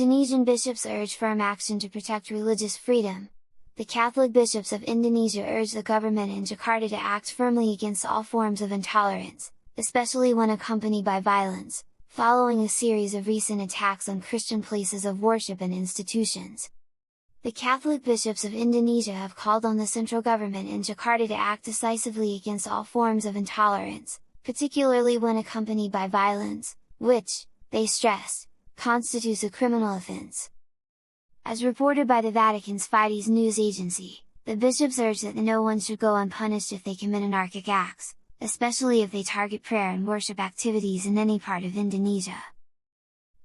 Indonesian bishops urge firm action to protect religious freedom. The Catholic bishops of Indonesia urge the government in Jakarta to act firmly against all forms of intolerance, especially when accompanied by violence, following a series of recent attacks on Christian places of worship and institutions. The Catholic bishops of Indonesia have called on the central government in Jakarta to act decisively against all forms of intolerance, particularly when accompanied by violence, which, they stress, constitutes a criminal offense. As reported by the Vatican's Fides news agency, the bishops urge that no one should go unpunished if they commit anarchic acts, especially if they target prayer and worship activities in any part of Indonesia.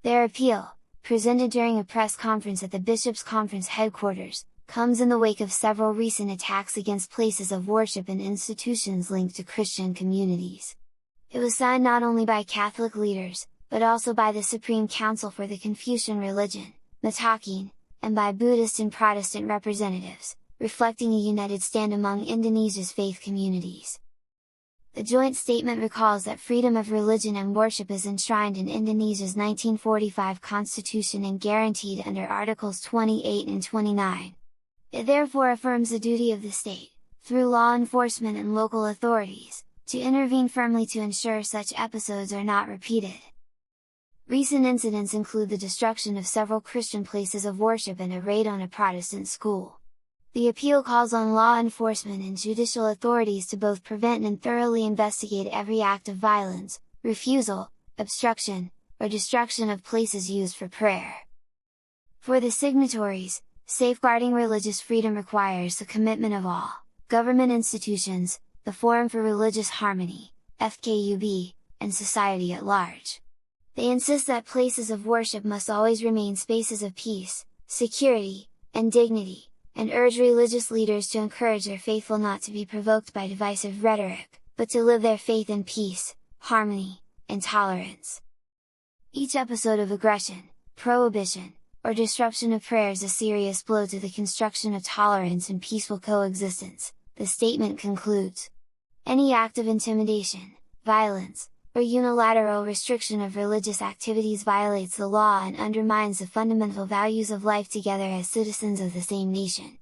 Their appeal, presented during a press conference at the Bishops' Conference headquarters, comes in the wake of several recent attacks against places of worship and institutions linked to Christian communities. It was signed not only by Catholic leaders, but also by the Supreme Council for the Confucian Religion, Matakin, and by Buddhist and Protestant representatives, reflecting a united stand among Indonesia's faith communities. The joint statement recalls that freedom of religion and worship is enshrined in Indonesia's 1945 constitution and guaranteed under Articles 28 and 29. It therefore affirms the duty of the state, through law enforcement and local authorities, to intervene firmly to ensure such episodes are not repeated. Recent incidents include the destruction of several Christian places of worship and a raid on a Protestant school. The appeal calls on law enforcement and judicial authorities to both prevent and thoroughly investigate every act of violence, refusal, obstruction, or destruction of places used for prayer. For the signatories, safeguarding religious freedom requires the commitment of all government institutions, the Forum for Religious Harmony, FKUB, and society at large. They insist that places of worship must always remain spaces of peace, security, and dignity, and urge religious leaders to encourage their faithful not to be provoked by divisive rhetoric, but to live their faith in peace, harmony, and tolerance. Each episode of aggression, prohibition, or disruption of prayer is a serious blow to the construction of tolerance and peaceful coexistence, the statement concludes. Any act of intimidation, violence, or unilateral restriction of religious activities violates the law and undermines the fundamental values of life together as citizens of the same nation.